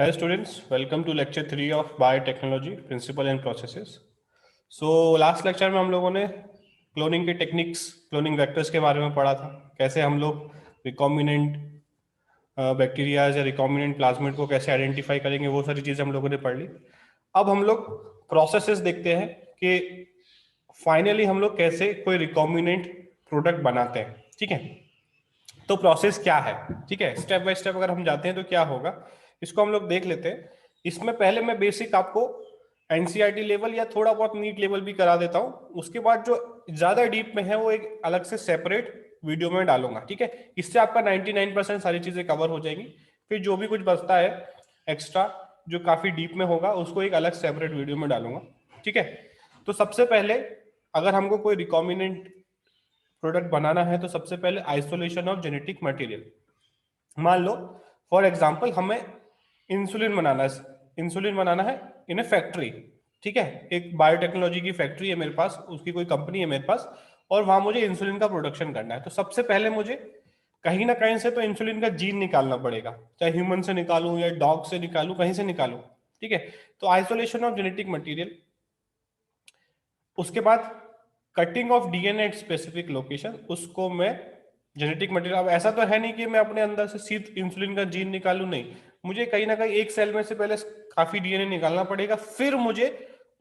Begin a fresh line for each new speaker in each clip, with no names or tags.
Hi students, welcome to lecture 3 of biotechnology, principle and processes. So last lecture में हम लोगों ने cloning के टेक्निक्स, क्लोनिंग वेक्टर्स के बारे में पढ़ा था, कैसे हम लोग रिकॉम्बिनेंट बैक्टीरियाज या रिकॉम्बिनेंट प्लाज्मिड को कैसे आइडेंटिफाई करेंगे, वो सारी चीजें हम लोगों ने पढ़ ली। अब हम लोग प्रोसेसेस देखते हैं कि फाइनली हम लोग कैसे कोई रिकॉम्बिनेंट प्रोडक्ट बनाते हैं। ठीक है, तो प्रोसेस क्या है, ठीक है, स्टेप बाय स्टेप अगर हम जाते हैं तो क्या होगा इसको हम लोग देख लेते हैं। इसमें पहले मैं बेसिक आपको एनसीईआरटी लेवल या थोड़ा बहुत नीट लेवल भी करा देता हूं, उसके बाद जो ज्यादा डीप में है वो एक अलग से सेपरेट वीडियो में डालूंगा। ठीक है, इससे आपका 99% सारी चीजें कवर हो जाएंगी। फिर जो भी कुछ बचता है एक्स्ट्रा जो काफी डीप में होगा उसको एक अलग सेपरेट वीडियो में डालूंगा। ठीक है, तो सबसे पहले अगर हमको कोई रिकॉम्बिनेंट प्रोडक्ट बनाना है तो सबसे पहले आइसोलेशन ऑफ जेनेटिक मटेरियल। मान लो फॉर एग्जांपल हमें इंसुलिन बनाना है इन ए फैक्ट्री। ठीक है, एक बायोटेक्नोलॉजी की फैक्ट्री है मेरे पास, उसकी कोई कंपनी है मेरे पास, और वहां मुझे इंसुलिन का प्रोडक्शन करना है। तो सबसे पहले मुझे कहीं ना कहीं से तो इंसुलिन का जीन निकालना पड़ेगा, चाहे ह्यूमन से निकालूं या डॉग से निकालूं, कहीं से निकालूं। ठीक है, तो आइसोलेशन ऑफ जेनेटिक मटेरियल। उसके बाद cutting of DNA at specific location, उसको मैं जेनेटिक मटेरियल, अब ऐसा तो है नहीं कि मैं अपने अंदर से सीध इंसुलिन का जीन निकालूं, नहीं, मुझे कहीं ना कहीं एक सेल में से पहले काफी डीएनए निकालना पड़ेगा, फिर मुझे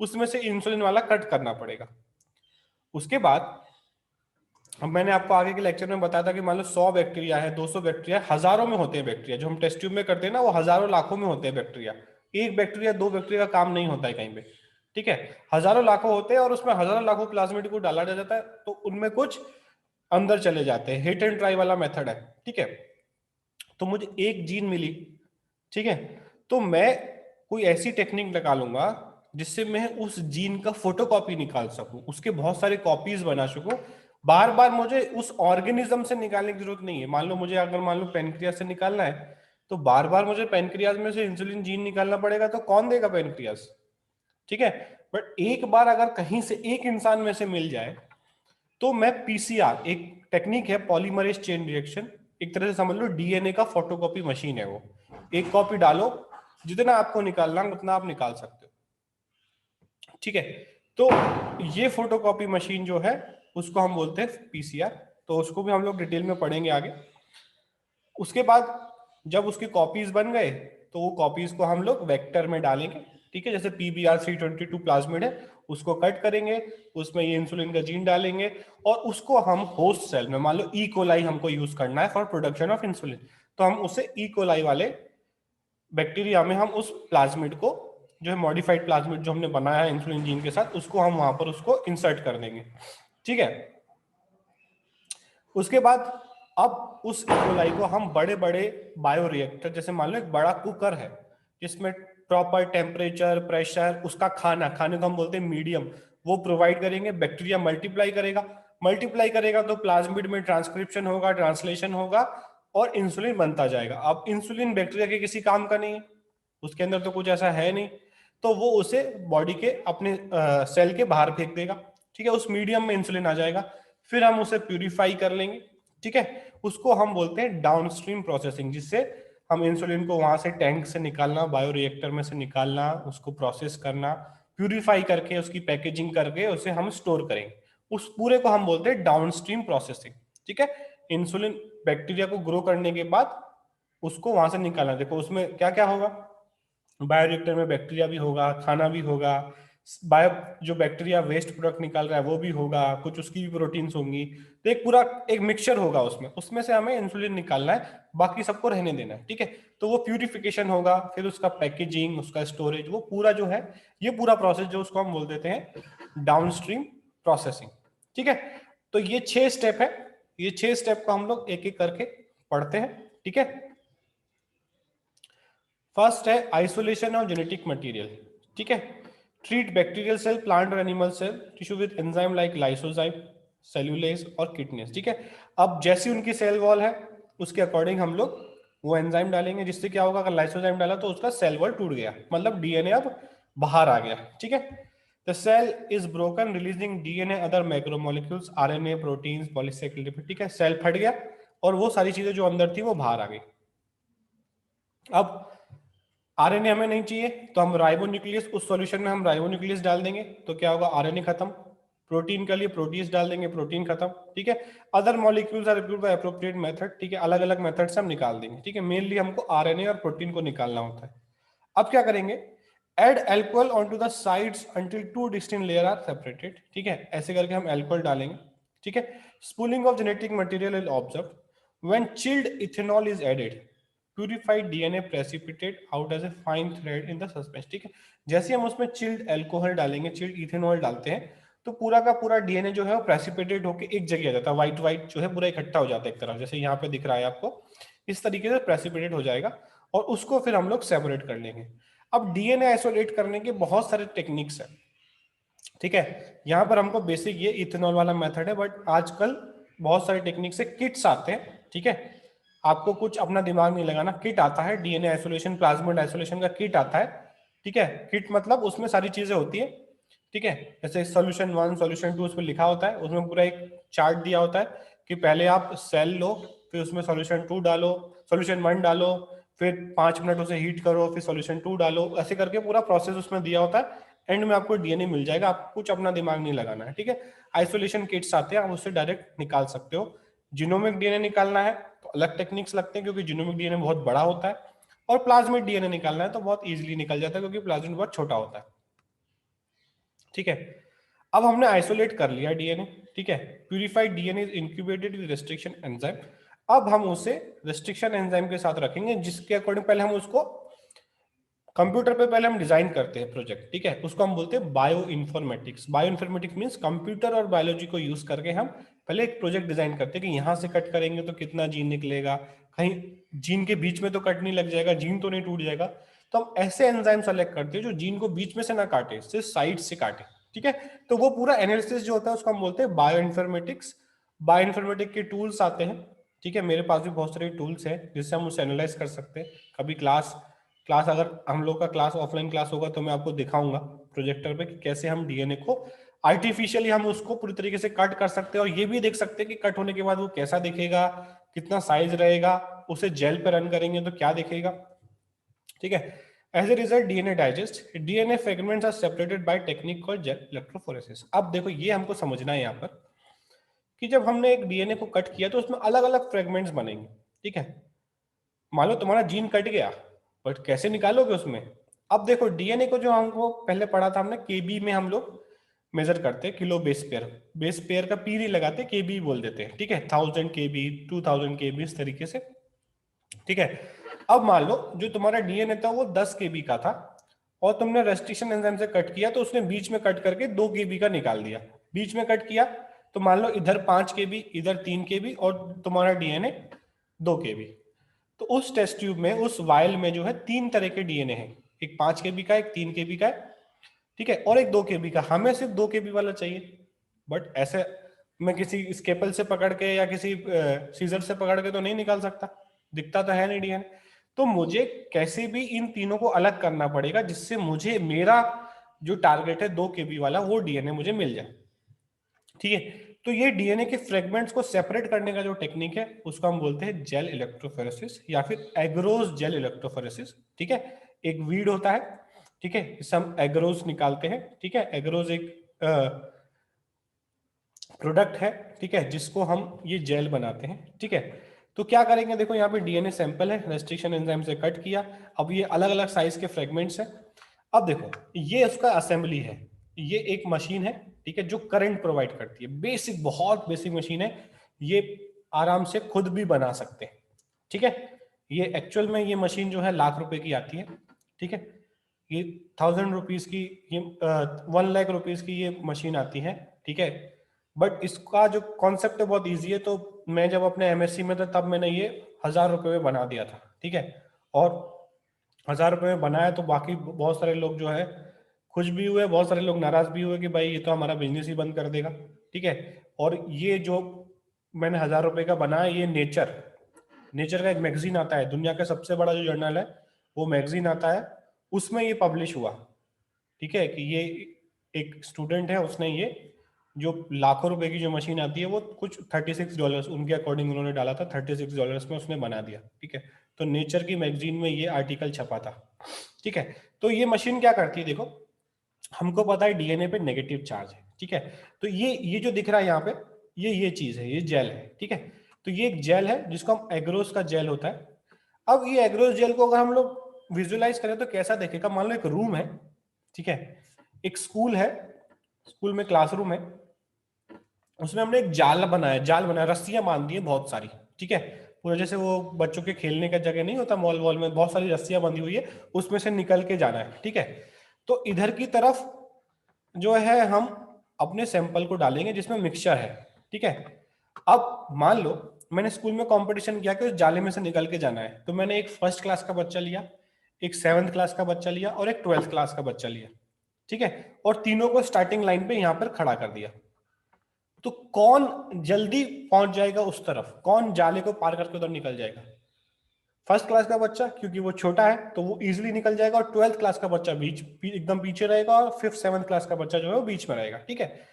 उसमें से इंसुलिन वाला कट करना पड़ेगा। उसके बाद अब मैंने आपको आगे के लेक्चर में बताया था कि मान लो 100 बैक्टीरिया है, 200 बैक्टीरिया, हजारों में होते हैं बैक्टीरिया, जो हम टेस्ट ट्यूब में करते हैं ना वो हजारों लाखों में होते हैं बैक्टीरिया। एक बैक्टीरिया दो बैक्टीरिया का काम नहीं होता है कहीं पे। ठीक है, हजारों लाखों होते हैं और उसमें हजारों लाखों प्लाज्मिड को डाला जाता है, तो उनमें कुछ अंदर चले जाते हैं, हिट एंड ट्राई वाला मेथड है। ठीक है, तो मुझे एक जीन मिली। ठीक है, तो मैं कोई ऐसी टेक्निक निकालूंगा जिससे मैं उस जीन का फोटोकॉपी निकाल सकूं, उसके बहुत सारे कॉपीज बना सकूं। बार बार मुझे उस ऑर्गेनिज्म से निकालने की जरूरत नहीं है। मान लो मुझे अगर मान लो पेनक्रियास से निकालना है तो बार बार मुझे पेनक्रियास में से इंसुलिन जीन निकालना पड़ेगा, तो कौन देगा पेनक्रियास। ठीक है, बट एक बार अगर कहीं से एक इंसान में से मिल जाए तो मैं पीसीआर, एक टेक्निक है पॉलीमरेज चेन रिएक्शन, एक तरह से समझ लो डीएनए का फोटोकॉपी मशीन है वो। एक कॉपी डालो, जितना आपको निकालना उतना आप निकाल सकते हो। ठीक है, तो ये फोटोकॉपी मशीन जो है उसको हम बोलते हैं पीसीआर, तो उसको भी हम लोग डिटेल में पढ़ेंगे आगे। उसके बाद जब उसके कॉपीज बन गए तो वो कॉपीज को हम लोग वेक्टर में डालेंगे। ठीक है, जैसे PBr322 प्लाज्मिड है उसको कट करेंगे, उसमें ये इंसुलिन का जीन डालेंगे और उसको हम होस्ट सेल में, मान लो ई कोलाई हमको यूज करना है फॉर प्रोडक्शन ऑफ इंसुलिन, तो हम उसे ई कोलाई वाले बैक्टीरिया में हम उस प्लाज्मिड को, जो है मॉडिफाइड प्लाज्मिड जो हमने बनाया है इंसुलिन जीन के साथ, उसको हम वहां पर उसको इंसर्ट कर देंगे। ठीक है, उसके बाद अब उस इकोलाई को हम बड़े बड़े बायोरिएक्टर, जैसे मान लो एक बड़ा कुकर है जिसमें प्रॉपर टेम्परेचर प्रेशर, उसका खाने को हम बोलते हैं मीडियम, वो प्रोवाइड करेंगे। बैक्टीरिया मल्टीप्लाई करेगा तो प्लाज्मिड में ट्रांसक्रिप्शन होगा, ट्रांसलेशन होगा और इंसुलिन बनता जाएगा। अब इंसुलिन बैक्टीरिया के किसी काम का नहीं है, उसके अंदर तो कुछ ऐसा है नहीं, तो वो उसे बॉडी के अपने सेल के बाहर फेंक देगा। ठीक है, उस मीडियम में इंसुलिन आ जाएगा, फिर हम उसे प्यूरिफाई कर लेंगे। ठीक है, उसको हम बोलते हैं डाउनस्ट्रीम प्रोसेसिंग, जिससे हम इंसुलिन को वहां से टैंक से निकालना, बायोरिएक्टर में से निकालना, उसको प्रोसेस करना, प्यूरिफाई करके उसकी पैकेजिंग करके उसे हम स्टोर करेंगे। उस पूरे को हम बोलते हैं डाउनस्ट्रीम प्रोसेसिंग। ठीक है, इंसुलिन बैक्टीरिया को ग्रो करने के बाद उसको वहां से निकालना। देखो उसमें क्या क्या होगा, बायोरिएक्टर में बैक्टीरिया भी होगा, खाना भी होगा, बायो जो बैक्टीरिया वेस्ट प्रोडक्ट निकाल रहा है वो भी होगा, कुछ उसकी भी प्रोटीन्स होंगी, तो एक पूरा एक मिक्सचर होगा उसमें, उसमें से हमें इंसुलिन निकालना है, बाकी सबको रहने देना है। ठीक है, तो वो प्यूरिफिकेशन होगा, फिर उसका पैकेजिंग, उसका स्टोरेज, वो पूरा जो है ये पूरा प्रोसेस जो उसको हम बोल देते हैं डाउनस्ट्रीम प्रोसेसिंग। ठीक है, तो ये 6 स्टेप है, ये 6 स्टेप को हम लोग एक एक करके पढ़ते हैं। ठीक है, फर्स्ट है आइसोलेशन ऑफ जेनेटिक मटेरियल। ठीक है, ट्रीट बैक्टीरियल सेल, प्लांट और animal cell tissue with enzyme like lysozyme, cellulase और किडनेस। ठीक है, अब जैसी उनकी सेल वॉल है उसके अकॉर्डिंग हम लोग वो एंजाइम डालेंगे, जिससे क्या होगा, अगर लाइसोजाइम डाला तो उसका सेल वॉल टूट गया, मतलब डीएनए अब बाहर आ गया। ठीक है, the cell is broken releasing DNA other macromolecules, RNA, proteins, polycyclic lipid. ठीक है, सेल फट गया और वो सारी चीजें जो अंदर थी वो बाहर आ गई। अब आरएनए हमें नहीं चाहिए तो हम राइबोन्यूक्लियस, उस सॉल्यूशन में हम राइबोन्यूक्लियस डाल देंगे तो क्या होगा, आरएनए खत्म। प्रोटीन के लिए प्रोटीज डाल देंगे, प्रोटीन खत्म। ठीक है, other molecules are repelled by appropriate method. ठीक है, अलग अलग मेथड से हम निकाल देंगे। ठीक है, मेनली हमको आरएनए और प्रोटीन को निकालना होता है। अब क्या करेंगे, add alcohol on to the sides until two distinct layer are separated. ठीक है, ऐसे करके हम एल्कोहल डालेंगे। ठीक है, spooling of genetic material is observe when chilled ethanol is added, purified DNA precipitate out as a fine thread in the suspense. ठीक है, जैसे हम उसमें चिल्ड एल्कोहल डालेंगे, चिल्ड इथेनॉल डालते हैं, तो पूरा का पूरा डीएनए जो है वो प्रेसिपिटेट होकर एक जगह आ जाता है, व्हाइट व्हाइट जो है पूरा इकट्ठा हो जाता है एक तरफ, जैसे यहाँ पे दिख रहा है आपको, इस तरीके से प्रेसिपिटेट हो जाएगा और उसको फिर हम लोग सेपरेट कर लेंगे। अब डीएनए आइसोलेट करने के बहुत सारे टेक्निक्स हैं। ठीक है, यहाँ पर हमको बेसिक ये इथेनॉल वाला मेथड है, बट आजकल बहुत सारे टेक्निक से किट्स आते हैं। ठीक है, आपको कुछ अपना दिमाग नहीं लगाना, किट आता है, डीएनए आइसोलेशन, प्लाज्मिड आइसोलेशन का किट आता है। ठीक है, किट मतलब उसमें सारी चीजें होती है। ठीक है, जैसे सोल्यूशन 1 सोल्यूशन 2 उसमें लिखा होता है, उसमें पूरा एक चार्ट दिया होता है कि पहले आप सेल लो, फिर उसमें सोल्यूशन 2 डालो, सोल्यूशन 1 डालो, फिर 5 मिनट उसे हीट करो, फिर सोल्यूशन 2 डालो, ऐसे करके पूरा प्रोसेस उसमें दिया होता है। एंड में आपको डीएनए मिल जाएगा, आपको कुछ अपना दिमाग नहीं लगाना है। ठीक है, आइसोलेशन किट्स आते हैं, आप उससे डायरेक्ट निकाल सकते हो। जीनोमिक डीएनए निकालना है तो अलग टेक्निक्स लगते हैं, क्योंकि जीनोमिक डीएनए बहुत बड़ा होता है, और प्लाज्मिड डीएनए निकालना है तो बहुत इजीली निकल जाता है, क्योंकि प्लाज्मिड बहुत छोटा होता है। ठीक है, अब हमने आइसोलेट कर लिया डीएनए। ठीक है, purified DNA is incubated with restriction enzyme. अब हम उसे रेस्ट्रिक्शन एंजाइम के साथ रखेंगे, जिसके अकॉर्डिंग पहले हम उसको कंप्यूटर पे पहले हम डिजाइन करते हैं प्रोजेक्ट। ठीक है, उसको हम बोलते हैं bio informatics. Bio informatics means computer और बायोलॉजी को यूज करके हम पहले एक प्रोजेक्ट डिजाइन करते हैं कि यहाँ से कट करेंगे तो कितना जीन निकलेगा, कहीं जीन के बीच में तो कट नहीं लग जाएगा, जीन तो नहीं टूट जाएगा। तो हम ऐसे एंजाइम सेलेक्ट करते हैं जो जीन को बीच में से ना काटे, सिर्फ साइड से काटे। ठीक है, तो वो पूरा एनालिसिस जो होता है उसको हम बोलते हैं बायो इन्फॉर्मेटिक्स। बायो इन्फॉर्मेटिक्स के टूल्स आते हैं। ठीक है, मेरे पास भी बहुत सारे टूल्स हैं जिससे हम उसे एनालाइज कर सकते हैं। कभी क्लास क्लास अगर हम लोग का क्लास ऑफलाइन क्लास होगा तो मैं आपको दिखाऊंगा प्रोजेक्टर पे कि कैसे हम डीएनए को आर्टिफिशियली हम उसको पूरी तरीके से कट कर सकते हैं, और ये भी देख सकते हैं कि कट होने के बाद वो कैसा दिखेगा, कितना साइज रहेगा, उसे जेल पे रन करेंगे तो क्या दिखेगा। ठीक है, as a result DNA digest, DNA fragments are separated by technique called gel electrophoresis. अब देखो ये हमको समझना है यहाँ पर कि जब हमने एक डीएनए को कट किया तो उसमें अलग अलग फ्रेगमेंट्स बनेंगे। ठीक है, मान लो तुम्हारा जीन कट गया, बट कैसे निकालोगे उसमें। अब देखो डीएनए को जो हमको पहले पढ़ा था हमने, केबी में हम लोग मेजर करते हैं, kilo base pair. Base pair का पी नहीं लगाते, केबी बोल देते हैं। ठीक है, 1000 KB, 2000 KB, इस तरीके से। ठीक है, अब मान लो जो तुम्हारा डीएनए था वो 10 KB का था, और तुमने रेस्ट्रिक्शन एंजाइम से कट किया तो उसने बीच में कट करके 2 KB का निकाल दिया। बीच में कट किया तो मान लो इधर 5 KB, इधर 3 KB, और तुम्हारा डीएनए 2 KB। तो उस टेस्ट ट्यूब में, उस वायल में जो है 3 तरह के डीएनए हैं, एक 5 KB का, एक 3 KB का है। ठीक है, और एक 2 KB का। हमें सिर्फ 2 KB वाला चाहिए, बट ऐसे मैं किसी स्केपल से पकड़ के या किसी सीजर से पकड़ के तो नहीं निकाल सकता, दिखता तो है नहीं डीएनए। तो मुझे कैसे भी इन तीनों को अलग करना पड़ेगा, जिससे मुझे मेरा जो टारगेट है 2 KB वाला, वो डीएनए मुझे मिल जाए। ठीक है, तो ये डीएनए के फ्रेगमेंट्स को सेपरेट करने का जो टेक्निक है उसको हम बोलते हैं जेल इलेक्ट्रोफोरेसिस या फिर एग्रोस जेल इलेक्ट्रोफोरेसिस। ठीक है, एक वीड होता है। ठीक है, इससे हम एग्रोस निकालते हैं। ठीक है, एग्रोस एक प्रोडक्ट है। ठीक है, जिसको हम ये जेल बनाते हैं। ठीक है, तो क्या करेंगे, देखो यहाँ पे डीएनए सैंपल है, रेस्ट्रिक्शन एंजाइम से कट किया, अब ये अलग अलग साइज के फ्रेगमेंट्स हैं। अब देखो ये उसका असेंबली है, ये एक मशीन है। ठीक है, जो करंट प्रोवाइड करती है, बेसिक, बहुत बेसिक मशीन है, ये आराम से खुद भी बना सकते हैं। ठीक है, ये एक्चुअल में ये मशीन जो है ₹1,00,000 की आती है। ठीक है, ये 1000 रुपीज की, ये 1,00,000 रुपीज की ये मशीन आती है। ठीक है, बट इसका जो कॉन्सेप्ट है बहुत इजी है। तो मैं जब अपने एमएससी में था तब मैंने ये ₹1000 में बना दिया था। ठीक है, और ₹1000 में बनाया तो बाकी बहुत सारे लोग जो है खुश भी हुए, बहुत सारे लोग नाराज भी हुए कि भाई ये तो हमारा बिजनेस ही बंद कर देगा। ठीक है, और ये जो मैंने ₹1000 का बनाया, ये नेचर नेचर का एक मैगजीन आता है, दुनिया का सबसे बड़ा जो जर्नल है वो मैगजीन आता है, उसमें ये पब्लिश हुआ। ठीक है, कि ये एक स्टूडेंट है, उसने ये जो लाखों रुपए की जो मशीन आती है वो कुछ $36 उनके अकॉर्डिंग उन्होंने डाला था, $36 में उसने बना दिया। ठीक है, तो नेचर की मैगजीन में ये आर्टिकल छपा था, ठीक है। तो ये मशीन क्या करती है, देखो हमको पता है डीएनए पे नेगेटिव चार्ज है, ठीक है। तो ये जो दिख रहा है यहाँ पे, ये चीज है, ये जेल है, ठीक है। तो ये एक जेल है जिसको हम एग्रोस का जेल होता है। अब ये एग्रोस जेल को अगर हम लोग विजुअलाइज करें तो कैसा देखेगा, मान लो एक रूम है, ठीक है, एक स्कूल है, स्कूल में क्लासरूम है, उसमें हमने एक जाल बनाया, रस्सियां बांध दी है बहुत सारी, ठीक है। पूरा जैसे वो बच्चों के खेलने का जगह नहीं होता मॉल वॉल में, बहुत सारी रस्सियां बंधी हुई है, उसमें से निकल के जाना है, ठीक है। तो इधर की तरफ जो है हम अपने सैंपल को डालेंगे जिसमें मिक्सचर है, ठीक है। अब मान लो मैंने स्कूल में कंपटीशन किया कि उस जाले में से निकल के जाना है, तो मैंने एक फर्स्ट क्लास का बच्चा लिया, एक 7th क्लास का बच्चा लिया और एक 12th क्लास का बच्चा लिया, ठीक है। और तीनों को स्टार्टिंग लाइन पे यहां पर खड़ा कर दिया। तो कौन जल्दी पहुंच जाएगा उस तरफ, कौन जाले को पार करके उधर निकल जाएगा? फर्स्ट क्लास का बच्चा, क्योंकि वो छोटा है तो वो इजीली निकल जाएगा, और 12th क्लास का बच्चा एकदम पीछे रहेगा, और 5th 7th क्लास का बच्चा जो है वो बीच में रहेगा, ठीक है।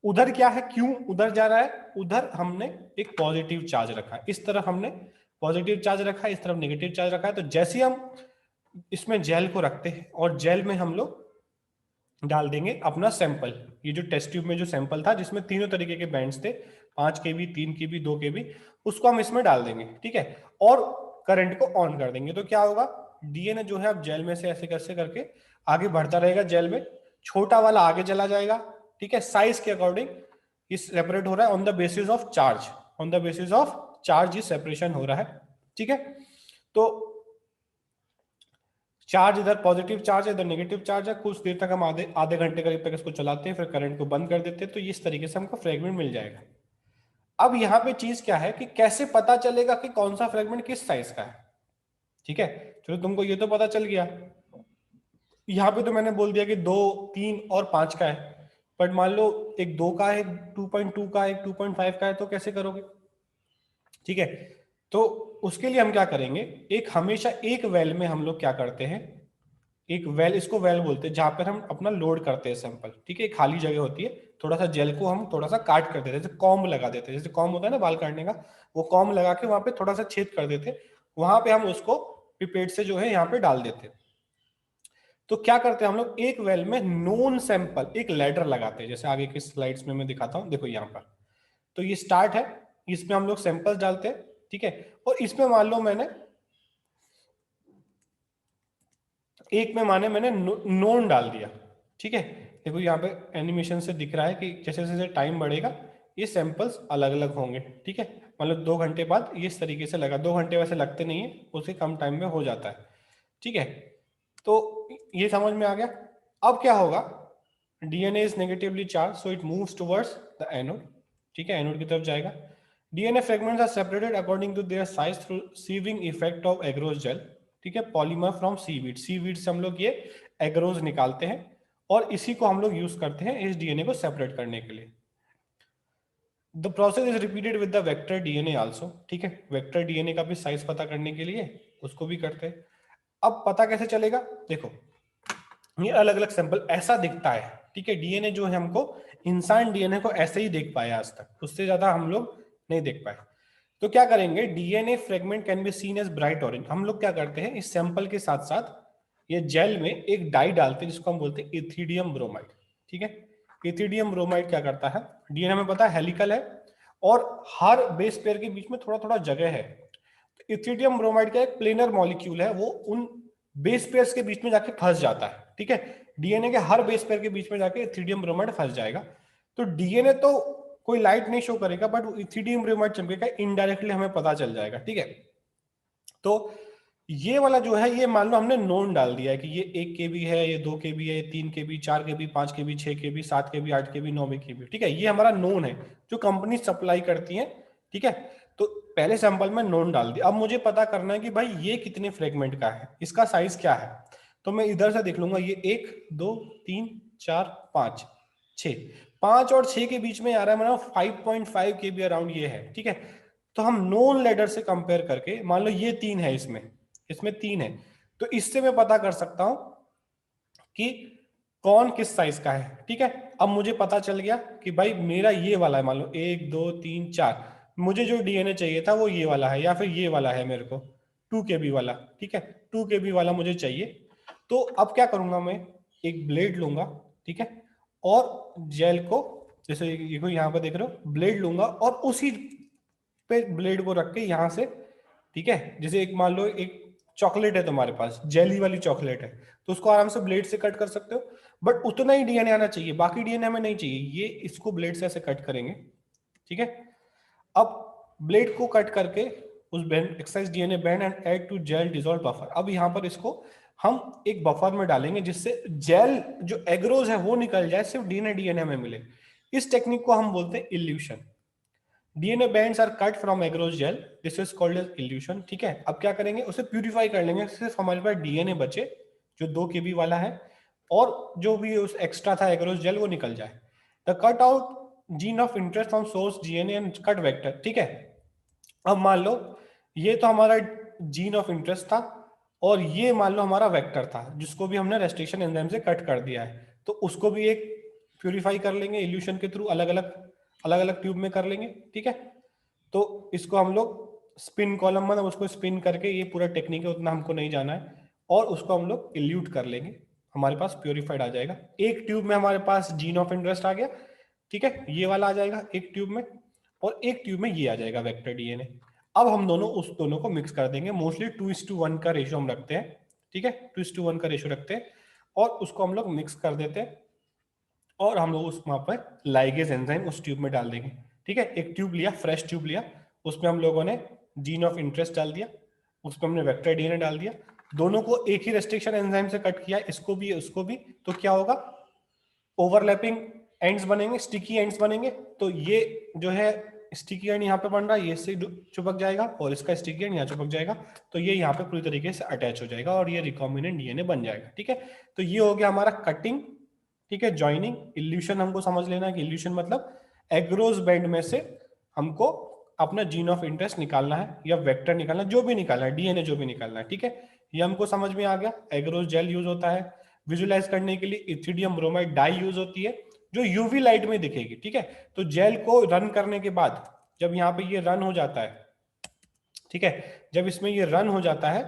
उधर क्या है, क्यों उधर जा रहा है? उधर हमने एक पॉजिटिव चार्ज रखा है, इस तरफ हमने पॉजिटिव चार्ज रखा है, इस तरफ नेगेटिव चार्ज रखा है। तो जैसे हम इसमें जेल को रखते हैं और जेल में हम लोग डाल देंगे अपना सैंपल, ये जो टेस्ट ट्यूब में जो सैंपल था जिसमें तीनों तरीके के बैंड्स थे, 5 kb, 3 kb, 2 kb, उसको हम इसमें डाल देंगे, ठीक है। और करंट को ऑन कर देंगे, तो क्या होगा, डीएनए जो है अब जेल में से ऐसे कैसे करके आगे बढ़ता रहेगा, जेल में छोटा वाला आगे चला जाएगा, ठीक है। साइज के अकॉर्डिंग ये सेपरेट हो रहा है on the basis of charge, on the basis of charge ये सेपरेशन हो रहा है, ठीक है। तो चार्ज इधर पॉजिटिव चार्ज है, इधर नेगेटिव चार्ज है, कुछ देर तक हम आधे आधे घंटे करीब तक इसको चलाते हैं, फिर करंट को बंद कर देते हैं, तो इस तरीके से हमको फ्रेगमेंट मिल जाएगा। अब यहाँ पे चीज क्या है कि कैसे पता चलेगा कि कौन सा फ्रेगमेंट किस साइज का है, ठीक है। चलो तुमको ये तो पता चल गया, यहाँ पे तो मैंने बोल दिया कि 2, 3 और 5 का है, बट मान लो एक 2 का है, एक 2.2 का है, एक 2.5 का है, तो कैसे करोगे, ठीक है। तो उसके लिए हम क्या करेंगे, एक हमेशा एक वेल में हम लोग क्या करते हैं, एक वेल, इसको वेल बोलते हैं, जहां पर हम अपना लोड करते हैं सैंपल, ठीक है। खाली जगह होती है, थोड़ा सा जेल को हम थोड़ा सा काट कर देते हैं, जैसे कॉम्ब लगा देते हैं, जैसे कॉम्ब होता है ना बाल काटने का, वो कॉम्ब लगा के वहां पे थोड़ा सा छेद कर देते हैं, वहां पे हम उसको पिपेट से जो है यहाँ पे डाल देते हैं। तो क्या करते हैं हम लोग, एक वेल में नोन सैंपल, एक लैडर लगाते हैं, जैसे आगे की स्लाइड्स में मैं दिखाता हूँ, देखो यहाँ पर। तो ये स्टार्ट है, इसमें हम लोग सैंपल्स डालते हैं, ठीक है। और इसमें मान लो मैंने एक में माने मैंने नोन डाल दिया, ठीक है। देखो यहाँ पे एनिमेशन से दिख रहा है कि जैसे जैसे टाइम बढ़ेगा ये सैंपल्स अलग अलग होंगे, ठीक है। मतलब 2 घंटे बाद ये इस तरीके से लगा, 2 घंटे वैसे लगते नहीं है, उससे कम टाइम में हो जाता है, ठीक है। तो ये समझ में आ गया। अब क्या होगा, DNA is negatively charge so it moves towards the anode, ठीक है, एनोड की तरफ जाएगा। DNA fragments are separated according to their size through sieving effect of agarose gel, ठीक है, पॉलीमर फ्रॉम सीवीड, सीवीड से हम लोग ये एग्रोज निकालते हैं और इसी को हम लोग यूज करते हैं इस डीएनए को सेपरेट करने के लिए। The process is repeated with the vector DNA also, ठीक है, वेक्टर डीएनए का भी साइज पता करने के लिए उसको भी करते हैं। अब पता कैसे चलेगा, देखो ये अलग अलग सैंपल ऐसा दिखता है, ठीक है। डीएनए जो है हमको, इंसान डीएनए को ऐसे ही देख पाया आज तक, उससे ज्यादा हम लोग नहीं देख पाए। तो क्या करेंगे, DNA fragment can be seen as bright orange, हम लोग क्या करते हैं इस सैंपल के साथ साथ ये जेल में एक डाई डालते हैं जिसको हम बोलते हैं इथिडियम ब्रोमाइड, ठीक है। इथिडियम ब्रोमाइड क्या करता है, डीएनए में पता है हेलिकल है और हर बेस पेयर के बीच में थोड़ा थोड़ा जगह है। तो इथिडियम ब्रोमाइड का एक प्लेनर मॉलिक्यूल है, वो उन बेस पेयर्स के बीच में जाके फंस जाता है, ठीक है। डीएनए के हर बेस पेयर के बीच में जाके इथिडियम ब्रोमाइड फंस जाएगा। तो डीएनए तो कोई लाइट नहीं शो करेगा, बट इथिडियम ब्रोमाइड चमकेगा, इनडायरेक्टली हमें पता चल जाएगा, ठीक है। तो ये वाला जो है, ये मान लो हमने नोन डाल दिया है कि ये 1 kb है, ये 2 kb है, ये 3 kb, 4 kb, 5 kb, 6 kb, 7 kb, 8 kb, 9 kb, ठीक है। ये हमारा नोन है जो कंपनी सप्लाई करती है, ठीक है। तो पहले सैंपल में नोन डाल दिया। अब मुझे पता करना है कि भाई ये कितने फ्रेगमेंट का है, इसका साइज क्या है। तो मैं इधर से देख लूंगा, ये 1, 2, 3, 4, 5, 6, 5 और 6 के बीच में आ रहा है, मतलब 5.5 kb अराउंड ये है, ठीक है। तो हम नोन लेडर से कंपेयर करके, मान लो ये 3 है, इसमें इसमें 3 है, तो इससे मैं पता कर सकता हूं कि कौन किस साइज का है, ठीक है। अब मुझे पता चल गया कि भाई मेरा ये वाला है, मान लो 1, 2, 3, 4, मुझे जो डीएनए चाहिए था वो ये वाला है, या फिर ये वाला है मेरे को 2 kb वाला, ठीक है, 2 kb वाला मुझे चाहिए। तो अब क्या करूंगा मैं, एक ब्लेड लूंगा, ठीक है, और जेल को, जैसे ये को यहाँ पर देख रहे हो, ब्लेड लूंगा और उसी पे ब्लेड को रख के यहाँ से, ठीक है, जैसे एक मान लो एक चॉकलेट है तुम्हारे पास, जेली वाली चॉकलेट है, तो उसको आराम से ब्लेड से कट कर सकते हो, बट उतना ही डीएनए आना चाहिए, बाकी डीएनए हमें नहीं चाहिए, ये इसको ब्लेड से ऐसे कट करेंगे, ठीक है। अब ब्लेड को कट करके उस excise DNA band and add to gel dissolve buffer, अब यहाँ पर इसको हम एक बफर में डालेंगे जिससे जेल जो एग्रोज है वो निकल जाए, सिर्फ डीएनए डीएनए में मिले। इस टेक्निक को हम बोलते हैं elution. DNA bands are cut from agarose gel, this is called as elution, ठीक है। अब क्या करेंगे, उसे प्यूरिफाई कर लेंगे, सिर्फ हमारे पास डीएनए बचे जो 2 kb वाला है, और जो भी उस एक्स्ट्रा था एग्रोज जेल वो निकल जाए। The cut out gene of interest from source DNA and cut vector, ठीक है। अब मान लो ये तो हमारा जीन ऑफ इंटरेस्ट था, और ये मान लो हमारा वेक्टर था जिसको भी हमने रेस्ट्रिक्शन एंजाइम से कट कर दिया है, तो उसको भी एक प्यूरिफाई कर लेंगे इल्यूशन के थ्रू, अलग अलग ट्यूब में कर लेंगे, ठीक है। तो इसको हम लोग स्पिन कॉलम, मतलब उसको स्पिन करके, ये पूरा टेक्निक है उतना हमको नहीं जाना है, और उसको हम लोग इल्यूट कर लेंगे, हमारे पास प्योरीफाइड आ जाएगा। एक ट्यूब में हमारे पास जीन ऑफ इंटरेस्ट आ गया, ठीक है, ये वाला आ जाएगा एक ट्यूब में, और एक ट्यूब में ये आ जाएगा वेक्टर डीएनए। अब हम उस दोनों को मिक्स कर देंगे, मोस्टली 2:1 का रेशियो हम रखते हैं, ठीक है, 2:1 का रेशियो रखते हैं, और उसको हम लोग मिक्स कर देते हैं, और हम लोग उस वहां पर लाइगेज एंजाइम उस ट्यूब में डाल देंगे, ठीक है। एक ट्यूब लिया, फ्रेश ट्यूब लिया, उसमें हम लोगों ने जीन ऑफ इंटरेस्ट डाल दिया, उसमें हमने वेक्टर डीएनए डाल दिया, दोनों को एक ही रेस्ट्रिक्शन एंजाइम से कट किया, इसको भी उसको भी, तो क्या होगा, ओवरलैपिंग एंड्स बनेंगे, स्टिकी एंड्स बनेंगे। तो ये जो है स्टिकी एंड यहाँ पे बन रहा है, ये से चिपक जाएगा, और इसका स्टिकी एंड यहाँ चिपक जाएगा, तो ये यहाँ पे पूरी तरीके से अटैच हो जाएगा, और ये रिकॉम्बिनेंट डीएनए बन जाएगा, ठीक है। तो ये हो गया हमारा कटिंग, ठीक है, जॉइनिंग। इल्यूशन हमको समझ लेना है कि इल्यूशन मतलब एग्रोज बैंड में से हमको अपना जीन ऑफ इंटरेस्ट निकालना है, या वेक्टर निकालना है, जो भी निकालना है, डीएनए जो भी निकालना है, ठीक है। ये हमको समझ में आ गया। एग्रोज जेल यूज होता है विजुलाइज करने के लिए, इथिडियम ब्रोमाइड डाई यूज होती है जो यूवी लाइट में दिखेगी, ठीक है। तो जेल को रन करने के बाद, जब यहाँ पे ये रन हो जाता है, ठीक है, जब इसमें ये रन हो जाता है,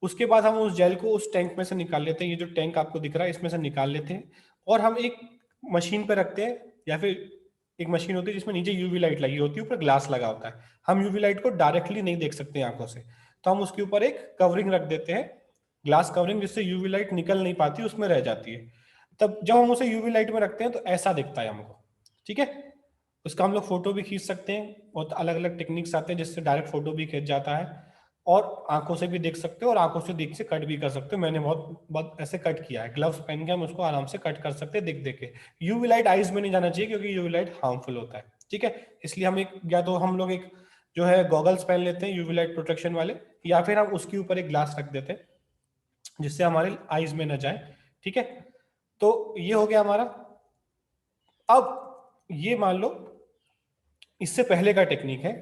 उसके बाद हम उस जेल को उस टैंक में से निकाल लेते हैं, ये जो टैंक आपको दिख रहा है इसमें से निकाल लेते हैं, और हम एक मशीन पे रखते हैं, या फिर एक मशीन होती है जिसमें नीचे यूवी लाइट लगी होती है, ऊपर ग्लास लगा होता है, हम यूवी लाइट को डायरेक्टली नहीं देख सकते आंखों से, तो हम उसके ऊपर एक कवरिंग रख देते हैं, ग्लास कवरिंग, जिससे यूवी लाइट निकल नहीं पाती, उसमें रह जाती है। तब जब हम उसे यूवी लाइट में रखते हैं तो ऐसा दिखता है हमको, ठीक है। उसका हम लोग फोटो भी खींच सकते हैं, और अलग अलग टेक्निक्स आते हैं जिससे डायरेक्ट फोटो भी खींच जाता है, और आंखों से भी देख सकते हो, और आंखों से देख से कट भी कर सकते हो। मैंने बहुत बहुत ऐसे कट किया है, ग्लव्स पहन के हम उसको आराम से कट कर सकते हैं देख के। यूवी लाइट आईज में नहीं जाना चाहिए, क्योंकि यूवी लाइट हार्मफुल होता है, ठीक है। इसलिए हम एक, या तो हम लोग एक जो है गॉगल्स पहन लेते हैं यूवी लाइट प्रोटेक्शन वाले, या फिर हम उसके ऊपर एक ग्लास रख देते हैं जिससे हमारे आईज में न जाए, ठीक है। तो ये हो गया हमारा। अब ये मान लो इससे पहले का टेक्निक है,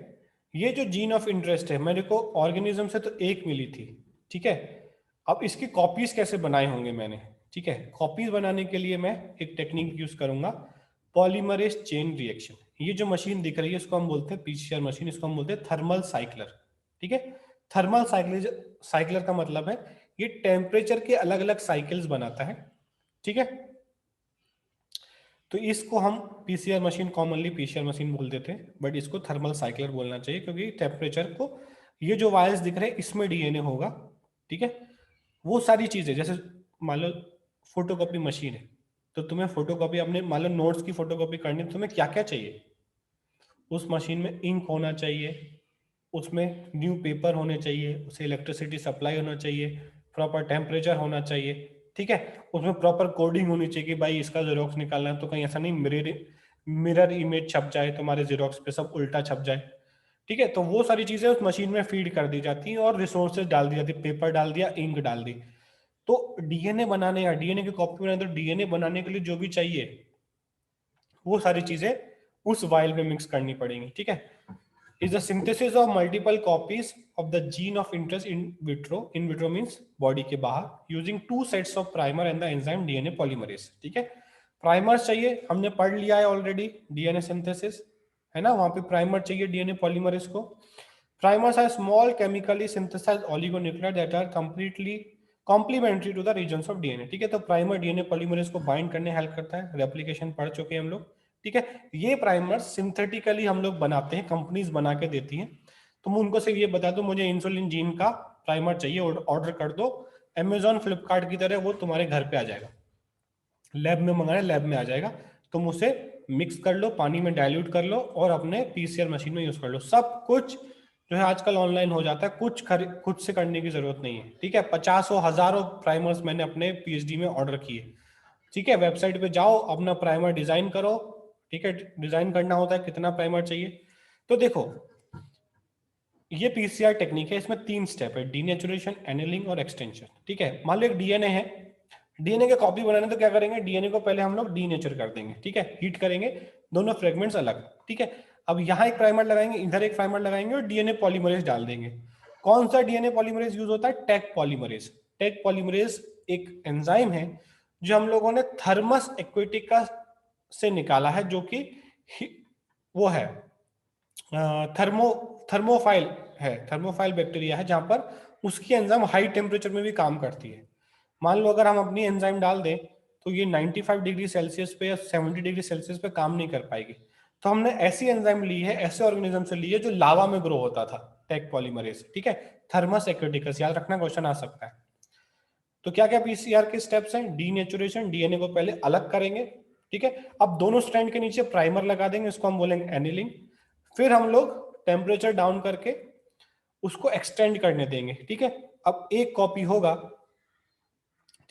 ये जो जीन ऑफ इंटरेस्ट है मेरे को ऑर्गेनिज्म से तो एक मिली थी, ठीक है। अब इसकी कॉपीज कैसे बनाए होंगे मैंने, ठीक है। कॉपीज बनाने के लिए मैं एक टेक्निक यूज करूंगा, पॉलीमरेज चेन रिएक्शन। ये जो मशीन दिख रही है इसको हम बोलते हैं पीसीआर मशीन, इसको हम बोलते हैं थर्मल साइक्लर, ठीक है। थर्मल साइक्लर का मतलब है ये टेम्परेचर के अलग अलग साइकिल्स बनाता है, ठीक है। तो इसको हम PCR machine, commonly PCR machine बोल देते हैं, बट इसको थर्मल साइक्लर बोलना चाहिए, क्योंकि टेम्परेचर को, ये जो वायर्स दिख रहे हैं इसमें डीएनए होगा, ठीक है। वो सारी चीजें, जैसे मान लो फोटोकॉपी मशीन है, तो तुम्हें फोटोकॉपी, अपने मान लो नोट्स की फोटोकॉपी करनी है, तो तुम्हें क्या क्या चाहिए, उस मशीन में इंक होना चाहिए, उसमें न्यू पेपर होने चाहिए, उसे इलेक्ट्रिसिटी सप्लाई होना चाहिए, प्रॉपर टेम्परेचर होना चाहिए, ठीक है। उसमें प्रॉपर कोडिंग होनी चाहिए कि भाई इसका जेरोक्स निकालना है, तो कहीं ऐसा नहीं मिरर इमेज छप जाए, तुम्हारे जेरोक्स पे सब उल्टा छप जाए, ठीक है। तो वो सारी चीजें उस मशीन में फीड कर दी जाती हैं, और रिसोर्सेज डाल दी जाती है, पेपर डाल दिया, इंक डाल दी। तो डीएनए बनाने, या डीएनए की कॉपी बनाने, तो डीएनए बनाने के लिए जो भी चाहिए वो सारी चीजें उस वाइल में मिक्स करनी पड़ेंगी, ठीक है। is the synthesis of multiple copies of the gene of interest in vitro. In vitro means body के बाहर, using 2 sets of primer and the enzyme DNA polymerase, ठीक है। प्राइमर्स चाहिए, हमने पढ़ लिया है ऑलरेडी, डीएनए सिंथेसिस है ना, वहां पे प्राइमर चाहिए डीएनए पॉलीमरेज को। Primers are small chemically synthesized oligonucleotides that are completely complementary to the regions of DNA। ठीक है, तो प्राइमर डीएनए पॉलीमरेज को बाइंड करने हेल्प करता है, रेप्लिकेशन पढ़ चुके हैं हम लोग। ठीक है, ये प्राइमर सिंथेटिकली हम लोग बनाते हैं, कंपनीज बना के देती हैं। तो मैं उनको सिर्फ ये बता दूं मुझे इंसुलिन जीन का प्राइमर चाहिए, ऑर्डर कर दो, अमेजॉन फ्लिपकार्ट की तरह वो तुम्हारे घर पे आ जाएगा, लैब में मंगाना लैब में आ जाएगा, तुम उसे मिक्स कर लो, पानी में डाइल्यूट कर लो और अपने पीसीआर मशीन में यूज कर लो। सब कुछ जो है आजकल ऑनलाइन हो जाता है, कुछ खुद से करने की जरूरत नहीं है। ठीक है, 50 हजारों प्राइमर्स मैंने अपने पीएचडी में ऑर्डर किए। ठीक है, वेबसाइट पे जाओ, अपना प्राइमर डिजाइन करो। ठीक है, डिजाइन करना होता है कितना प्राइमर चाहिए। तो देखो ये पीसीआर टेक्निक है, इसमें 3 स्टेप है, डीनेचुरेशन, एनिलिंग और एक्सटेंशन। ठीक है, मान लो एक डीएनए है, डीएनए के कॉपी बनाने तो क्या करेंगे, डीएनए को पहले हम लोग डीनेचर कर देंगे। ठीक है, हीट करेंगे, दोनों फ्रेगमेंट्स अलग। ठीक है, अब यहाँ एक प्राइमर लगाएंगे, इधर एक प्राइमर लगाएंगे और डीएनए पॉलीमरेज डाल देंगे। कौन सा डीएनए पॉलीमरेज यूज होता है, टैग पॉलीमरेज। टैग पॉलीमरेज एक एंजाइम है जो हम लोगों ने थर्मस एक्वेटिका से निकाला है, जो कि वो है थर्मोफाइल है, थर्मोफाइल बैक्टीरिया है, जहां पर उसकी एंजाइम हाई टेम्परेचर में भी काम करती है। मान लो अगर हम अपनी एंजाइम डाल दें तो ये 95 डिग्री सेल्सियस पे या 70 डिग्री सेल्सियस पे काम नहीं कर पाएगी। तो हमने ऐसी एंजाइम ली है, ऐसे ऑर्गेनिज्म से ली है जो लावा में ग्रो होता था, टैग पॉलीमरेज। ठीक है, थर्मस एक्वेटिकस, याद रखना, क्वेश्चन आ सकता है। तो क्या क्या पीसीआर के स्टेप्स हैं, डीनेचुरेशन, डीएनए को पहले अलग करेंगे। ठीक है, अब दोनों स्ट्रैंड के नीचे प्राइमर लगा देंगे, इसको हम बोलेंगे एनिलिंग। फिर हम लोग टेम्परेचर डाउन करके उसको एक्सटेंड करने देंगे। ठीक है, अब एक कॉपी होगा।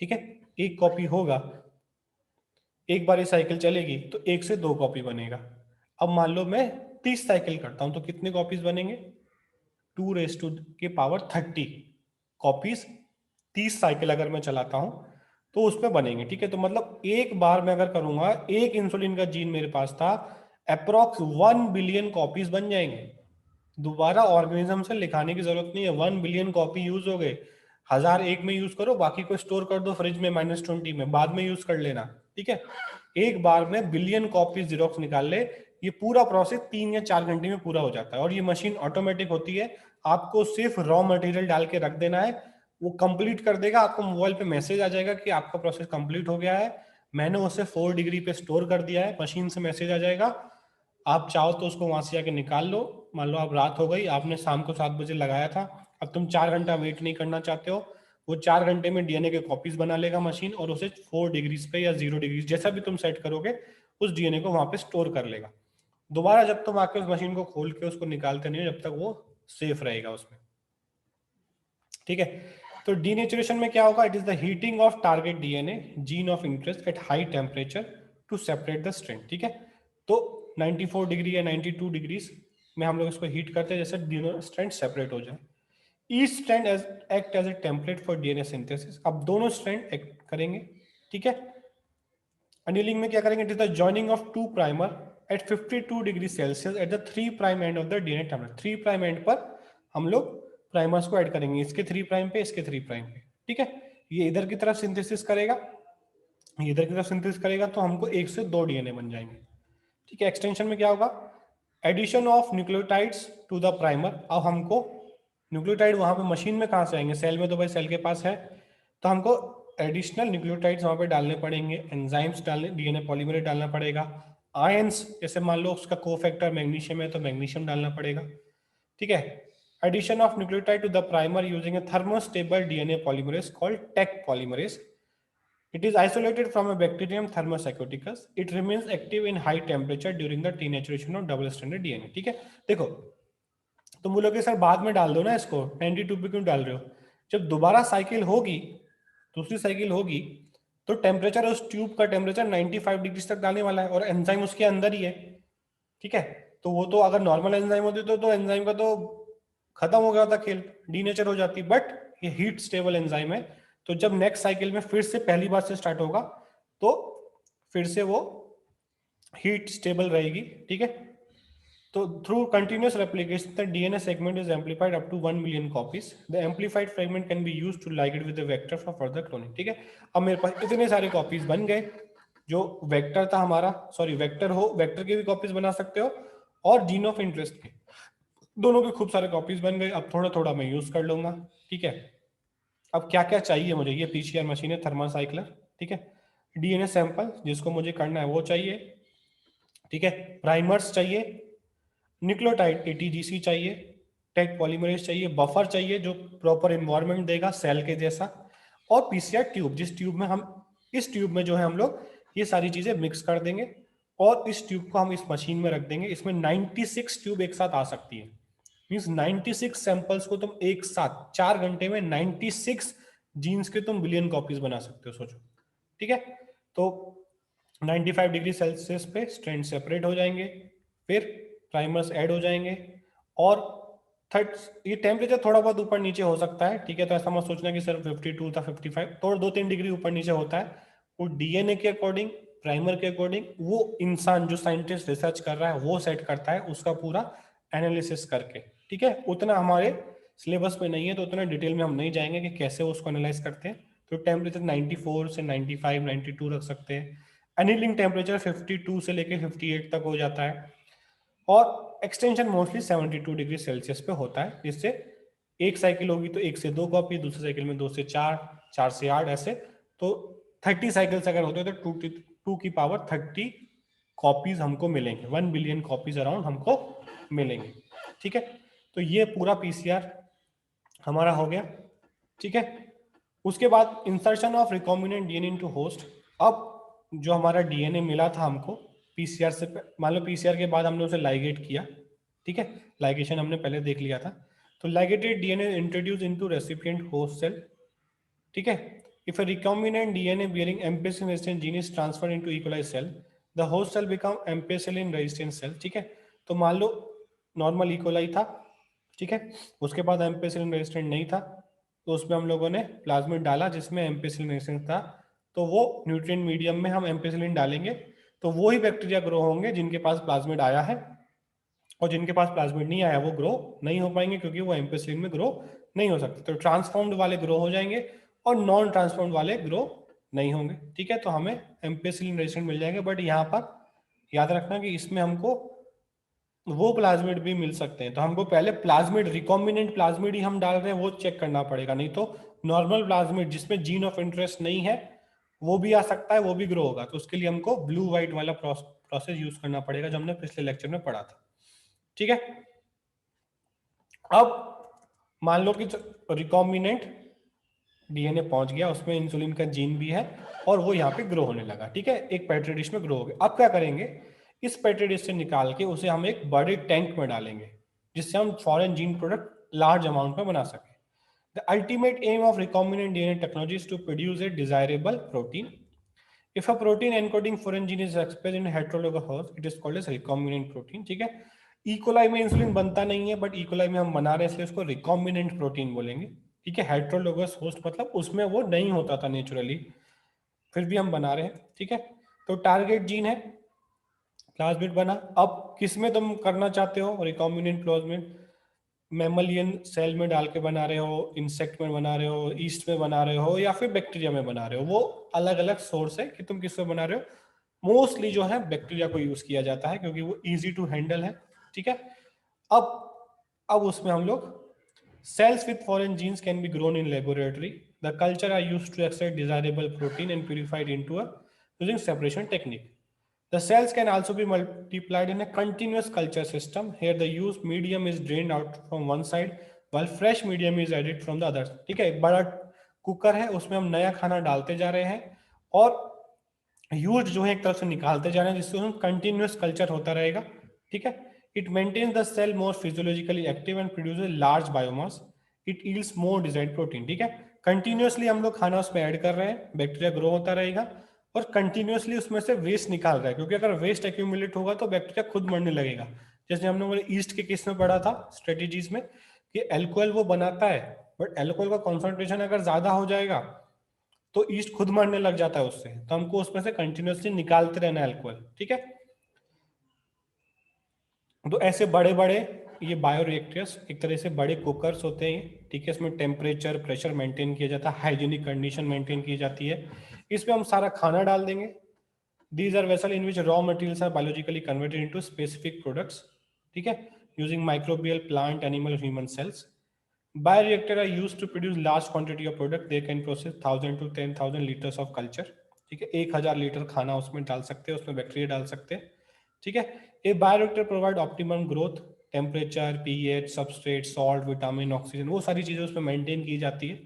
ठीक है, एक कॉपी होगा, एक बार ये साइकिल चलेगी तो 1 से 2 कॉपी बनेगा। अब मान लो मैं 30 साइकिल करता हूं तो कितने कॉपीज बनेंगे, 2⁻30 कॉपीज 30 साइकिल अगर मैं चलाता हूं तो उसमें बनेंगे। ठीक है, तो मतलब एक बार मैं अगर करूंगा, एक इंसुलिन का जीन मेरे पास था, अप्रोक्स 1 बिलियन कॉपीज बन जाएंगे। दोबारा ऑर्गेनिज्म से लिखाने की जरूरत नहीं है, 1 बिलियन कॉपी यूज हो गए। 1001 में यूज करो, बाकी को स्टोर कर दो फ्रिज में -20 में, बाद में यूज कर लेना। ठीक है, एक बार में बिलियन कॉपी जीरोक्स निकाल ले, ये पूरा प्रोसेस 3 या 4 घंटे में पूरा हो जाता है। और ये मशीन ऑटोमेटिक होती है, आपको सिर्फ रॉ मटेरियल डाल के रख देना है, वो कंप्लीट कर देगा। आपको मोबाइल पे मैसेज आ जाएगा कि आपका प्रोसेस कंप्लीट हो गया है, मैंने उसे 4 डिग्री पे स्टोर कर दिया है, मशीन से मैसेज आ जाएगा। आप चाहो तो उसको वहां से जाके निकाल लो। मान लो अब रात हो गई, आपने शाम को 7 बजे लगाया था, अब तुम 4 घंटा वेट नहीं करना चाहते हो, वो 4 घंटे में डीएनए के कॉपीज बना लेगा मशीन, और उसे 4 डिग्रीज पे या 0 डिग्रीज जैसा भी तुम सेट करोगे उस डीएनए को वहां पे स्टोर कर लेगा। दोबारा जब तुम आके उस मशीन को खोल के उसको निकालते नहीं हो, जब तक वो सेफ रहेगा उसमें। ठीक है, तो डीनेचुरेशन में क्या होगा, it is the heating of target DNA gene of interest at high temperature to separate the strand. ठीक है, तो 94 डिग्री या 92 डिग्रीज में हम लोग इसको हीट करते हैं, जैसे दोनों स्ट्रैंड सेपरेट हो जाए। Each strand act as a template for DNA synthesis. अब दोनों स्ट्रैंड एक्ट करेंगे। ठीक है, अनिलिंग में क्या करेंगे, it is the joining of 2 primer at 52 degree Celsius at the 3 prime end of the DNA template. 3 prime end पर हम लोग प्राइमर्स को ऐड करेंगे, इसके 3 प्राइम पे, इसके 3 प्राइम पे। ठीक है, ये इधर की तरफ सिंथेसिस करेगा, ये इधर की तरफ सिंथेसिस करेगा, तो हमको 1 से 2 डीएनए बन जाएंगे। ठीक है, एक्सटेंशन में क्या होगा, addition of nucleotides to the primer. अब हमको न्यूक्लियोटाइड वहां पे मशीन में कहाँ से आएंगे, सेल में तो भाई सेल के पास है, तो हमको एडिशनल न्यूक्लियोटाइड्स वहां पे डालने पड़ेंगे, एंजाइम्स डालने, डीएनए पॉलीमरेज डालना पड़ेगा, आयंस, जैसे मान लो उसका कोफैक्टर मैग्नीशियम है तो मैग्नीशियम डालना पड़ेगा। ठीक है, addition of nucleotide to the primer using a thermostable DNA polymerase called Taq polymerase. It is isolated from a bacterium Thermus aquaticus. It remains active in high temperature during the denaturation of double-stranded DNA. ठीक है, देखो तुम बोलोगे sir बाद में डाल दो ना इसको, 92 पे क्यों डाल रहे हो? जब दोबारा साइकिल होगी, दूसरी साइकिल होगी, तो टेम्परेचर, उस ट्यूब का टेम्परेचर 95 डिग्री तक डालने वाला है, और एंजाइम उसके अंदर ही है। ठीक है, तो वो तो अगर नॉर्मल एंजाइम होती तो एंजाइम का तो खत्म हो गया होता खेल, डीनेचर हो जाती, बट ये हीट स्टेबल एंजाइम है। तो जब नेक्स्ट साइकिल में फिर से पहली बार से स्टार्ट होगा तो फिर से वो हीट स्टेबल रहेगी। ठीक है, तो through continuous replication the DNA segment is amplified up to 1 million copies. The amplified fragment can be used to ligate with the vector for further cloning. ठीक है, अब मेरे पास इतने सारे कॉपीज बन गए, जो वेक्टर था हमारा, सॉरी वेक्टर हो, वेक्टर के भी कॉपीज बना सकते हो और जीन ऑफ इंटरेस्ट के, दोनों के खूब सारे कॉपीज बन गए। अब थोड़ा थोड़ा मैं यूज कर लूंगा, ठीक है। अब क्या क्या चाहिए मुझे, ये पीसीआर मशीन है, थर्मासाइक्लर, ठीक है। डीएनए सैंपल जिसको मुझे करना है वो चाहिए, ठीक है। प्राइमर्स चाहिए, न्यूक्लियोटाइड एटीजीसी चाहिए, टेक पॉलीमरेज चाहिए, बफर चाहिए जो प्रॉपर इन्वायरमेंट देगा सेल के जैसा, और पीसीआर ट्यूब, जिस ट्यूब में हम, इस ट्यूब में जो है हम लोग ये सारी चीजें मिक्स कर देंगे और इस ट्यूब को हम इस मशीन में रख देंगे। इसमें 96 ट्यूब एक साथ आ सकती है। मीन्स 96 सैंपल्स को तुम एक साथ 4 घंटे में 96 जीन्स के तुम बिलियन कॉपीज बना सकते हो, सोचो, ठीक है। तो 95 डिग्री सेल्सियस पे स्ट्रैंड सेपरेट हो जाएंगे, फिर प्राइमर्स ऐड हो जाएंगे, और थर्ड, ये टेम्परेचर थोड़ा बहुत ऊपर नीचे हो सकता है, ठीक है। तो ऐसा मत सोचना कि सिर्फ 52 था 55, तो 2-3 डिग्री ऊपर नीचे होता है। वो डीएनए के अकॉर्डिंग, प्राइमर के अकॉर्डिंग, वो इंसान जो साइंटिस्ट रिसर्च कर रहा है वो सेट करता है उसका पूरा एनालिसिस करके, ठीक है। उतना हमारे सिलेबस में नहीं है तो उतना डिटेल में हम नहीं जाएंगे कि कैसे उसको एनालाइज करते हैं। तो टेम्परेचर 94 से 95 92 रख सकते हैं। एनीलिंग टेम्परेचर 52 से लेके 58 तक हो जाता है, और एक्सटेंशन मोस्टली 72 डिग्री सेल्सियस पे होता है, जिससे एक साइकिल होगी तो 1 से 2 कॉपी, दूसरे साइकिल में 2 से 4, 4 से 8, ऐसे। तो 30 साइकिल्स अगर होते हैं तो 2 की पावर 30 कॉपीज हमको मिलेंगे, 1 बिलियन कॉपीज अराउंड हमको मिलेंगे, ठीक है। तो ये पूरा पीसीआर हमारा हो गया, ठीक है। उसके बाद insertion of recombinant DNA into host. अब जो हमारा डीएनए मिला था हमको पीसीआर से, मान लो पीसीआर के बाद हमने उसे लाइगेट किया, ठीक है। लाइगेशन हमने पहले देख लिया था। तो ligated DNA introduce into recipient host cell, ठीक है। If a recombinant DNA bearing ampicillin resistant gene is transferred into E. coli cell, the host cell become ampicillin resistant cell, ठीक है। तो मान लो नॉर्मल E. coli था, ठीक है, उसके बाद एम्पेसिलिन रेजिस्टेंट नहीं था, तो उसमें हम लोगों ने प्लाज्मिड डाला जिसमें एम्पेसिलिन रेजिस्टेंट था। तो वो न्यूट्रिएंट मीडियम में हम एम्पेसिलिन डालेंगे तो वो ही बैक्टीरिया ग्रो होंगे जिनके पास प्लाज्मिड आया है, और जिनके पास प्लाज्मिड नहीं आया वो ग्रो नहीं हो पाएंगे क्योंकि वो एम्पेसिलिन में ग्रो नहीं हो सकते। तो ट्रांसफॉर्म्ड वाले ग्रो हो जाएंगे और नॉन ट्रांसफॉर्म्ड वाले ग्रो नहीं होंगे, ठीक है। तो हमें एम्पेसिलिन रेजिस्टेंट मिल जाएंगे, बट यहाँ पर याद रखना कि इसमें हमको वो प्लाज्मिड भी मिल सकते हैं। तो हमको पहले प्लाज्मिड, रिकॉम्बिनेंट प्लाज्मिड ही हम डाल रहे हैं वो चेक करना पड़ेगा, नहीं तो नॉर्मल प्लाज्मिड जिसमें जीन ऑफ इंटरेस्ट नहीं है वो भी आ सकता है, वो भी ग्रो होगा। तो उसके लिए हमको ब्लू व्हाइट वाला प्रोसेस यूज करना पड़ेगा जो हमने पिछले लेक्चर में पढ़ा था, ठीक है। अब मान लो कि रिकॉम्बिनेंट डीएनए पहुंच गया, उसमें इंसुलिन का जीन भी है और वो यहाँ पे ग्रो होने लगा, ठीक है, एक पेट्री डिश में ग्रो हो गया। अब क्या करेंगे, इस पेट्री डिश से निकाल के उसे हम एक बड़े टैंक में डालेंगे जिससे हम foreign gene product large amount में बना सकें। The ultimate aim of recombinant DNA technology is to produce a desirable protein. If a protein encoding foreign gene is expressed in a heterologous host, it is called as recombinant protein, ठीक है। E. coli में insulin बनता नहीं है, but E. coli में हम बना रहे हैं इसलिए उसको रिकॉम्बिनेंट प्रोटीन बोलेंगे, ठीक है। हेट्रोलोगस होस्ट मतलब उसमें वो नहीं होता था नेचुरली, फिर भी हम बना रहे हैं, ठीक है। तो टारगेट जीन है, प्लाज्मिड बना। अब किस में तुम करना चाहते हो रिकॉम्बिनेंट प्लाज्मिड, मैमलियन सेल में डाल के बना रहे हो, इंसेक्ट में बना रहे हो, ईस्ट में बना रहे हो, या फिर बैक्टीरिया में बना रहे हो, वो अलग अलग सोर्स है कि तुम किस में बना रहे हो। मोस्टली जो है बैक्टीरिया को यूज किया जाता है क्योंकि वो इजी टू हैंडल है, ठीक है। अब अब उसमें हम लोग cells with foreign genes can be grown in laboratory. The culture are used to extract desirable protein and purified into a using separation technique. The cells can also be multiplied in a continuous culture system. Here the used medium is drained out from one side while fresh medium is added from the other. ठीक है, एक बड़ा cooker है उसमें हम नया खाना डालते जा रहे हैं और यूज जो है एक तरफ से निकालते जा रहे हैं जिससे हम कंटिन्यूस कल्चर होता रहेगा, ठीक है। It maintains the cell more physiologically active and produces large biomass. It yields more desired protein, ठीक है। कंटिन्यूसली हम लोग खाना उसमें ऐड कर रहे हैं, बैक्टीरिया ग्रो होता रहेगा और कंटिन्यूसली उसमें से वेस्ट निकाल रहा है, क्योंकि अगर वेस्ट एक्यूमुलेट होगा तो बैक्टीरिया खुद मरने लगेगा। जैसे हम लोगों ने ईस्ट के केस में पढ़ा था स्ट्रेटेजीज में कि एल्कोहल वो बनाता है, बट एल्कोहल का कॉन्सेंट्रेशन अगर ज्यादा हो जाएगा तो ईस्ट खुद मरने लग जाता है उससे, तो हमको उसमें से कंटिन्यूसली निकालते रहना है अल्कोहल, ठीक है। तो ऐसे बड़े बड़े ये बायोरिएक्टर्स एक तरह से बड़े कुकर्स होते हैं, ठीक है। इसमें टेम्परेचर प्रेशर मेंटेन किया जाता है, हाइजीनिक कंडीशन मेंटेन की जाती है, इसमें हम सारा खाना डाल देंगे। These are vessel in which raw materials are biologically converted into specific products, ठीक है। using microbial, plant, animal, human cells. Bioreactor are used to produce large quantity of product. They can process 1000 to 10,000 liters of culture. ठीक है, 1000 litre खाना उसमें डाल सकते हैं, उसमें बैक्टीरिया डाल सकते हैं. ठीक है. A bioreactor provide optimum growth, temperature, pH, substrate, salt, vitamin, oxygen, वो सारी चीजें उसमें मेंटेन की जाती है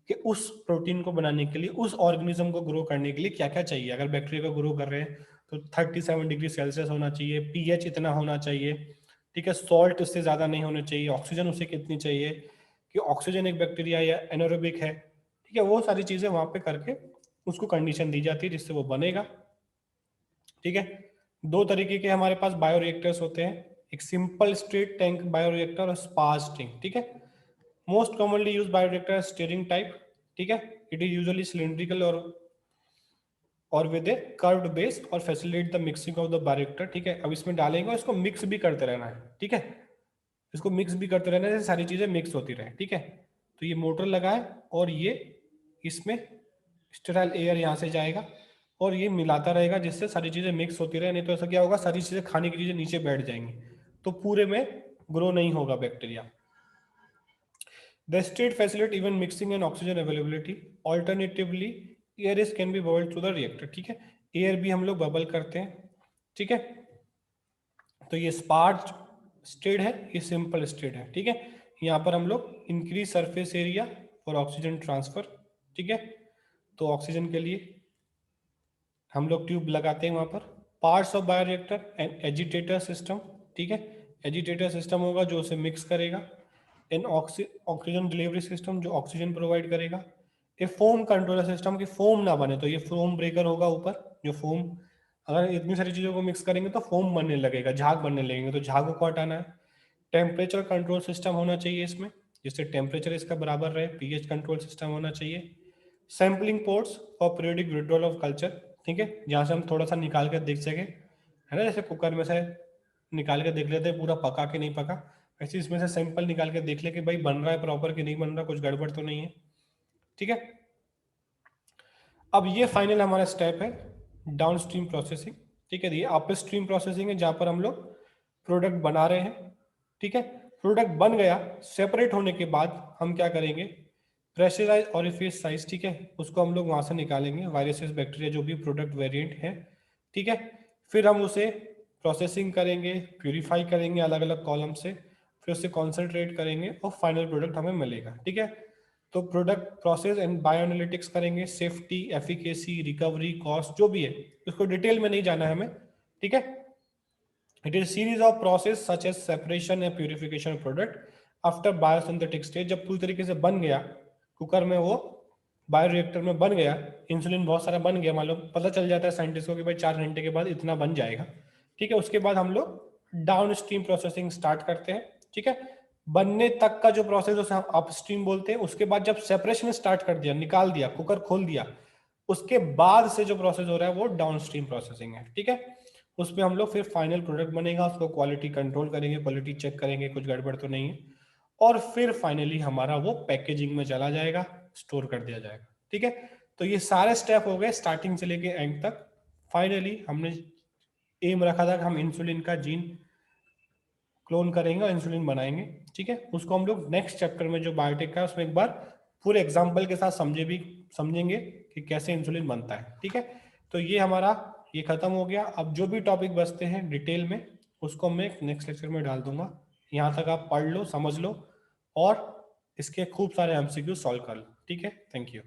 कि उस प्रोटीन को बनाने के लिए, उस ऑर्गेनिज्म को ग्रो करने के लिए क्या क्या चाहिए. अगर बैक्टीरिया को ग्रो कर रहे हैं तो 37 डिग्री सेल्सियस होना चाहिए, पीएच इतना होना चाहिए. ठीक है, सॉल्ट उससे ज्यादा नहीं होना चाहिए, ऑक्सीजन उसे कितनी चाहिए कि ऑक्सीजन एक बैक्टीरिया या एनारोबिक है. ठीक है, वो सारी चीजें वहां पे करके उसको कंडीशन दी जाती है जिससे वो बनेगा. ठीक है, दो तरीके के हमारे पास बायोरिएक्टर्स होते हैं, एक सिंपल स्ट्रेट टैंक बायोरिएक्टर और स्पार्स टैंक. ठीक है, most commonly use bioreactor steering type. ठीक है, इट इज यूजुअली सिलिंड्रिकल और विद ए कर्व्ड बेस और facilitate the mixing of the bioreactor. ठीक है, अब इसमें डालेंगे और इसको मिक्स भी करते रहना है. ठीक है, इसको मिक्स भी करते रहना है, सारी चीजें मिक्स होती रहे. ठीक है, तो ये मोटर लगा है और ये इसमें स्टेराइल एयर यहाँ से जाएगा और ये मिलाता रहेगा जिससे सारी चीजें मिक्स होती रहे. नहीं तो ऐसा क्या होगा, सारी चीजें खाने की चीजें नीचे बैठ जाएंगी तो पूरे में ग्रो नहीं होगा bacteria. The state facilitate even mixing and oxygen availability. Alternatively, air is can be bubbled through the reactor. ठीक है, एयर भी हम लोग बबल करते हैं. ठीक है, तो ये स्पार्स स्टेट है, ये सिंपल स्टेट है. ठीक है, यहाँ पर हम लोग increase surface area for oxygen transfer. ठीक है, तो ऑक्सीजन के लिए हम लोग ट्यूब लगाते हैं वहां पर. Parts of bioreactor and agitator system. ठीक है, एजिटेटर सिस्टम होगा जो उसे मिक्स करेगा. एन ऑक्सीजन डिलीवरी सिस्टम जो ऑक्सीजन प्रोवाइड करेगा. ए फोम कंट्रोलर सिस्टम की फोम ना बने तो ये फोम ब्रेकर होगा ऊपर जो फोम, अगर इतनी सारी चीजों को मिक्स करेंगे तो फोम बनने लगेगा, झाग बनने लगेंगे, तो झागों को हटाना है. टेम्परेचर कंट्रोल सिस्टम होना चाहिए इसमें जिससे टेम्परेचर इसका बराबर रहे. पीएच कंट्रोल सिस्टम होना चाहिए. Sampling ports for periodic withdrawal of culture. ठीक है, जहाँ से हम थोड़ा सा निकाल कर देख सके, है ना, जैसे कुकर में से निकाल के देख लेते हैं पूरा पका कि नहीं पका, वैसे इसमें से सैंपल निकाल के देख ले कि भाई बन रहा है प्रॉपर कि नहीं बन रहा, कुछ गड़बड़ तो नहीं है. ठीक है, अब ये फाइनल हमारा स्टेप है डाउन स्ट्रीम प्रोसेसिंग. ठीक है, ये अप स्ट्रीम प्रोसेसिंग है जहां पर हम लोग प्रोडक्ट बना रहे हैं. ठीक है, प्रोडक्ट बन गया, सेपरेट होने के बाद हम क्या करेंगे, प्रेशराइज ऑरिफिस साइज. ठीक है, उसको हम लोग वहां से निकालेंगे, वायरसेस, बैक्टीरिया, जो भी प्रोडक्ट वेरिएंट है. ठीक है, फिर हम उसे प्रोसेसिंग करेंगे, प्यूरिफाई करेंगे अलग अलग कॉलम से, फिर उसे कॉन्सेंट्रेट करेंगे और फाइनल प्रोडक्ट हमें मिलेगा. ठीक है, तो product process and bio analytics करेंगे, सेफ्टी, एफिकेसी, रिकवरी, कॉस्ट, जो भी है उसको डिटेल में नहीं जाना है हमें. ठीक है, it is series of process such as separation and purification product after biosynthetic stage. जब पूरी तरीके से बन गया कुकर में, वो बायोरिएक्टर में बन गया, इंसुलिन बहुत सारा बन गया, मान लो पता चल जाता है साइंटिस्ट को कि भाई 4 घंटे के बाद इतना बन जाएगा. ठीक है, उसके बाद हम लोग डाउन स्ट्रीम प्रोसेसिंग स्टार्ट करते हैं. ठीक है, बनने तक का जो प्रोसेस उसे हम अपस्ट्रीम बोलते हैं. उसके बाद जब सेपरेशन स्टार्ट कर दिया, निकाल दिया, कुकर खोल दिया, उसके बाद से जो प्रोसेस हो रहा है वो डाउन स्ट्रीम प्रोसेसिंग है. ठीक है, उसमें हम लोग फिर फाइनल प्रोडक्ट बनेगा, उसको क्वालिटी कंट्रोल करेंगे, क्वालिटी चेक करेंगे कुछ गड़बड़ तो नहीं है, और फिर फाइनली हमारा वो पैकेजिंग में चला जाएगा, स्टोर कर दिया जाएगा. ठीक है, तो ये सारे स्टेप हो गए स्टार्टिंग से लेके एंड तक. फाइनली हमने एम रखा था कि हम इंसुलिन का जीन क्लोन करेंगे और इंसुलिन बनाएंगे. ठीक है, उसको हम लोग नेक्स्ट चैप्टर में जो बायोटेक का है उसमें एक बार पूरे एग्जाम्पल के साथ समझेंगे कि कैसे इंसुलिन बनता है. ठीक है, तो ये हमारा ये खत्म हो गया. अब जो भी टॉपिक बचते हैं डिटेल में उसको मैं नेक्स्ट लेक्चर में डाल दूंगा. यहाँ तक आप पढ़ लो, समझ लो और इसके खूब सारे एमसीक्यू सॉल्व कर लो. ठीक है, थैंक यू.